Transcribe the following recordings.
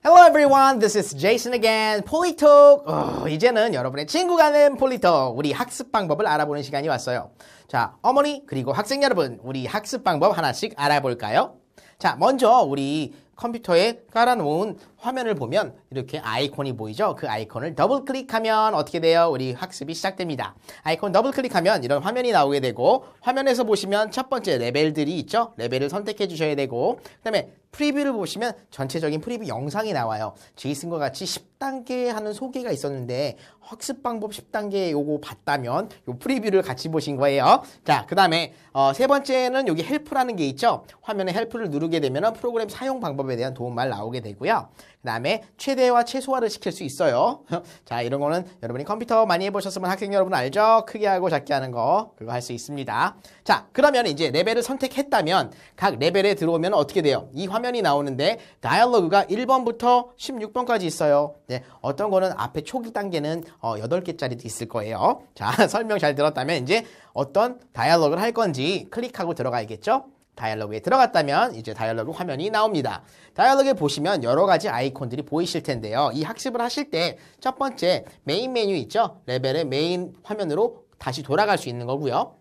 Hello everyone, this is Jason again. 폴리톡. 이제는 여러분의 친구가 된 폴리톡. 우리 학습 방법을 알아보는 시간이 왔어요. 자, 어머니 그리고 학생 여러분, 우리 학습 방법 하나씩 알아볼까요? 자, 먼저 우리 컴퓨터에 깔아놓은 화면을 보면 이렇게 아이콘이 보이죠? 그 아이콘을 더블 클릭하면 어떻게 돼요? 우리 학습이 시작됩니다. 아이콘 더블 클릭하면 이런 화면이 나오게 되고, 화면에서 보시면 첫 번째 레벨들이 있죠? 레벨을 선택해 주셔야 되고, 그 다음에 프리뷰를 보시면 전체적인 프리뷰 영상이 나와요. 제이슨과 같이 10단계 하는 소개가 있었는데 학습 방법 10단계 요거 봤다면 요 프리뷰를 같이 보신 거예요. 자, 그 다음에 세 번째는 여기 헬프라는 게 있죠. 화면에 헬프를 누르게 되면 프로그램 사용 방법에 대한 도움말 나오게 되고요. 그 다음에 최대화 최소화를 시킬 수 있어요. 자, 이런 거는 여러분이 컴퓨터 많이 해보셨으면 학생 여러분 알죠? 크게 하고 작게 하는 거 그거 할 수 있습니다. 자, 그러면 이제 레벨을 선택했다면 각 레벨에 들어오면 어떻게 돼요? 이 화면이 나오는데 다이얼로그가 1번부터 16번까지 있어요. 네, 어떤 거는 앞에 초기 단계는 8개짜리도 있을 거예요. 자, 설명 잘 들었다면 이제 어떤 다이얼로그를 할 건지 클릭하고 들어가야겠죠? 다이얼로그에 들어갔다면 이제 다이얼로그 화면이 나옵니다. 다이얼로그에 보시면 여러 가지 아이콘들이 보이실 텐데요. 이 학습을 하실 때 첫 번째 메인 메뉴 있죠? 레벨의 메인 화면으로 다시 돌아갈 수 있는 거고요.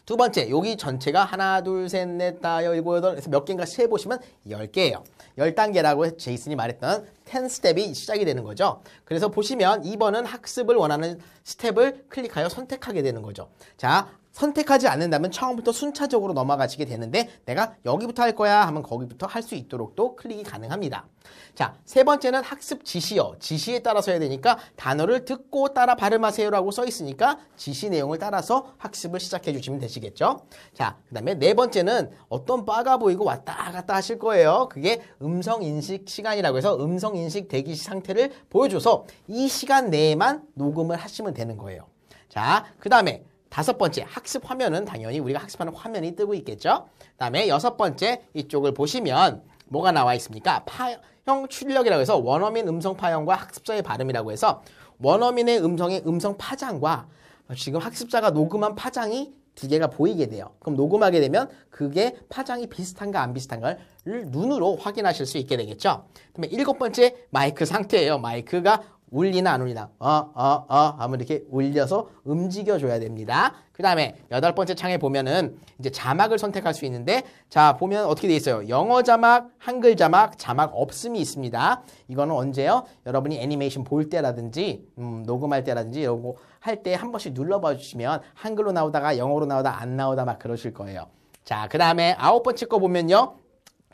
두 번째, 여기 전체가 하나, 둘, 셋, 넷, 다, 일곱, 여덟, 해서 몇 개인가 세보시면 10개예요. 10단계라고 제이슨이 말했던 10스텝이 시작이 되는 거죠. 그래서 보시면 2번은 학습을 원하는 스텝을 클릭하여 선택하게 되는 거죠. 자, 선택하지 않는다면 처음부터 순차적으로 넘어가시게 되는데 내가 여기부터 할 거야 하면 거기부터 할 수 있도록 또 클릭이 가능합니다. 자, 세 번째는 학습 지시어. 지시에 따라서 해야 되니까 단어를 듣고 따라 발음하세요라고 써 있으니까 지시 내용을 따라서 학습을 시작해 주시면 되시겠죠. 자, 그 다음에 네 번째는 어떤 바가 보이고 왔다 갔다 하실 거예요. 그게 음성인식 시간이라고 해서 음성인식 대기 상태를 보여줘서 이 시간 내에만 녹음을 하시면 되는 거예요. 자, 그 다음에 다섯 번째, 학습 화면은 당연히 우리가 학습하는 화면이 뜨고 있겠죠. 그 다음에 여섯 번째, 이쪽을 보시면 뭐가 나와 있습니까? 파형 출력이라고 해서 원어민 음성 파형과 학습자의 발음이라고 해서 원어민의 음성의 음성 파장과 지금 학습자가 녹음한 파장이 두 개가 보이게 돼요. 그럼 녹음하게 되면 그게 파장이 비슷한가 안 비슷한가를 눈으로 확인하실 수 있게 되겠죠. 그다음에 일곱 번째, 마이크 상태예요. 마이크가 울리나 안 울리나 하면 이렇게 울려서 움직여줘야 됩니다. 그 다음에 여덟 번째 창에 보면은 이제 자막을 선택할 수 있는데, 자 보면 어떻게 돼 있어요? 영어 자막, 한글 자막, 자막 없음이 있습니다. 이거는 언제요? 여러분이 애니메이션 볼 때라든지 녹음할 때라든지 이거 할 때 한 번씩 눌러봐 주시면 한글로 나오다가 영어로 나오다 안 나오다 막 그러실 거예요. 자, 그 다음에 아홉 번째 거 보면요,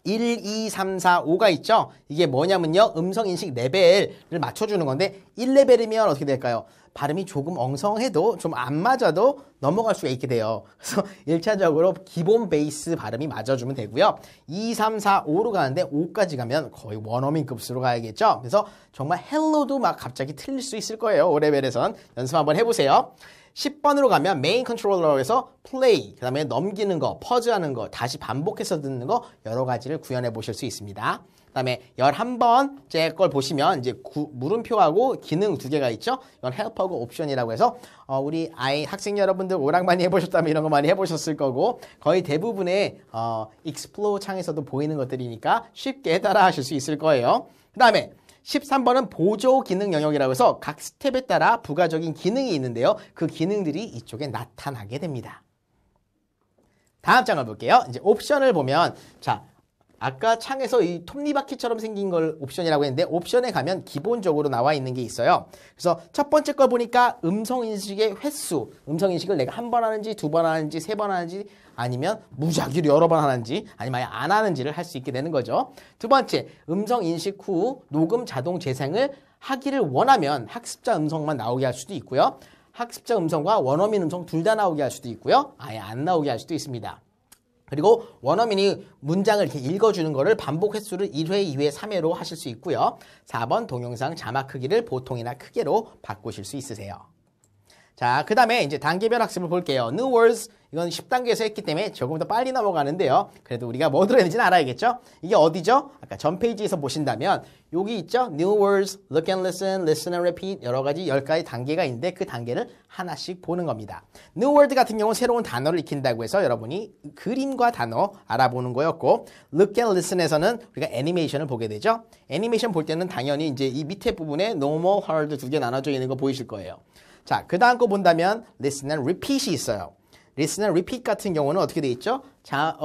1, 2, 3, 4, 5가 있죠? 이게 뭐냐면요, 음성인식 레벨을 맞춰주는 건데 1레벨이면 어떻게 될까요? 발음이 조금 엉성해도 좀 안 맞아도 넘어갈 수가 있게 돼요. 그래서 1차적으로 기본 베이스 발음이 맞아주면 되고요. 2, 3, 4, 5로 가는데 5까지 가면 거의 원어민 급수로 가야겠죠? 그래서 정말 헬로도 막 갑자기 틀릴 수 있을 거예요. 5레벨에선 연습 한번 해보세요. 10번으로 가면 메인 컨트롤러로 해서 플레이, 그 다음에 넘기는 거, 퍼즈하는 거, 다시 반복해서 듣는 거 여러 가지를 구현해 보실 수 있습니다. 그 다음에 11번째 걸 보시면 이제 물음표하고 기능 두 개가 있죠. 이건 헬프하고 옵션이라고 해서 우리 학생 여러분들 오락 많이 해보셨다면 이런 거 많이 해보셨을 거고, 거의 대부분의 익스플로어 창에서도 보이는 것들이니까 쉽게 따라 하실 수 있을 거예요. 그 다음에 13번은 보조 기능 영역이라고 해서 각 스텝에 따라 부가적인 기능이 있는데요. 그 기능들이 이쪽에 나타나게 됩니다. 다음 장을 볼게요. 이제 옵션을 보면, 자, 아까 창에서 이 톱니바퀴처럼 생긴 걸 옵션이라고 했는데, 옵션에 가면 기본적으로 나와 있는 게 있어요. 그래서 첫 번째 걸 보니까 음성인식의 횟수, 음성인식을 내가 한 번 하는지 두 번 하는지 세 번 하는지 아니면 무작위로 여러 번 하는지 아니면 안 하는지를 할 수 있게 되는 거죠. 두 번째, 음성인식 후 녹음 자동 재생을 하기를 원하면 학습자 음성만 나오게 할 수도 있고요. 학습자 음성과 원어민 음성 둘 다 나오게 할 수도 있고요. 아예 안 나오게 할 수도 있습니다. 그리고 원어민이 문장을 이렇게 읽어주는 거를 반복 횟수를 1회, 2회, 3회로 하실 수 있고요. 4번 동영상 자막 크기를 보통이나 크게로 바꾸실 수 있으세요. 자, 그 다음에 이제 단계별 학습을 볼게요. New words. 이건 10단계에서 했기 때문에 조금 더 빨리 넘어가는데요. 그래도 우리가 뭐 들어야 되는지는 알아야겠죠? 이게 어디죠? 아까 전 페이지에서 보신다면 여기 있죠? New words, look and listen, listen and repeat 여러 가지 10가지 단계가 있는데 그 단계를 하나씩 보는 겁니다. New word 같은 경우는 새로운 단어를 익힌다고 해서 여러분이 그림과 단어 알아보는 거였고 look and listen에서는 우리가 애니메이션을 보게 되죠. 애니메이션 볼 때는 당연히 이제 이 밑에 부분에 normal, hard 두 개 나눠져 있는 거 보이실 거예요. 자, 그 다음 거 본다면 listen and repeat이 있어요. listen and repeat 같은 경우는 어떻게 돼 있죠? 자,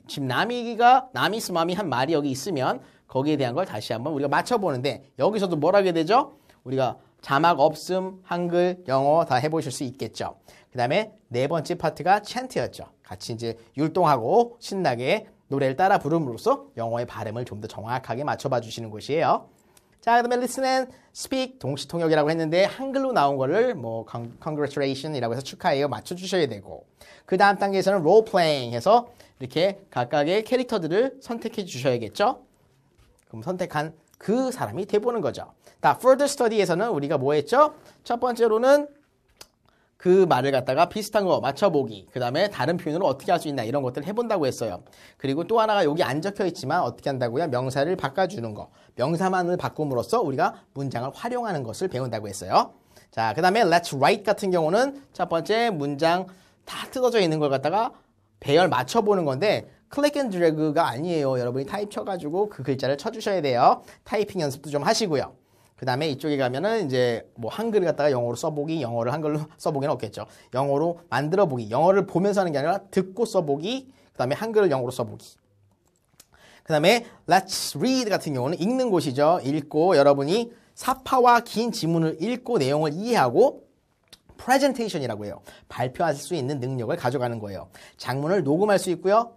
지금 나미 스마미 한 말이 여기 있으면 거기에 대한 걸 다시 한번 우리가 맞춰보는데 여기서도 뭘 하게 되죠? 우리가 자막 없음, 한글, 영어 다 해보실 수 있겠죠. 그 다음에 네 번째 파트가 chan트였죠. 같이 이제 율동하고 신나게 노래를 따라 부름으로써 영어의 발음을 좀 더 정확하게 맞춰봐 주시는 곳이에요. 자, 그 다음에 listen and speak 동시통역이라고 했는데 한글로 나온 거를 뭐 congratulation이라고 해서 축하해요 맞춰주셔야 되고 그 다음 단계에서는 role playing 해서 이렇게 각각의 캐릭터들을 선택해 주셔야겠죠. 그럼 선택한 그 사람이 돼보는 거죠. 자, further study에서는 우리가 뭐 했죠? 첫 번째로는 그 말을 갖다가 비슷한 거 맞춰보기. 그 다음에 다른 표현으로 어떻게 할 수 있나 이런 것들을 해본다고 했어요. 그리고 또 하나가 여기 안 적혀 있지만 어떻게 한다고요? 명사를 바꿔주는 거. 명사만을 바꿈으로써 우리가 문장을 활용하는 것을 배운다고 했어요. 자, 그 다음에 let's write 같은 경우는 첫 번째 문장 다 뜯어져 있는 걸 갖다가 배열 맞춰보는 건데 클릭 앤 드래그가 아니에요. 여러분이 타입 쳐가지고 그 글자를 쳐주셔야 돼요. 타이핑 연습도 좀 하시고요. 그 다음에 이쪽에 가면은 이제 뭐 한글을 갖다가 영어로 써보기, 영어를 한글로 써보기는 없겠죠. 영어로 만들어보기, 영어를 보면서 하는 게 아니라 듣고 써보기, 그 다음에 한글을 영어로 써보기. 그 다음에 let's read 같은 경우는 읽는 곳이죠. 읽고 여러분이 사파와 긴 지문을 읽고 내용을 이해하고 presentation이라고 해요. 발표할 수 있는 능력을 가져가는 거예요. 장문을 녹음할 수 있고요.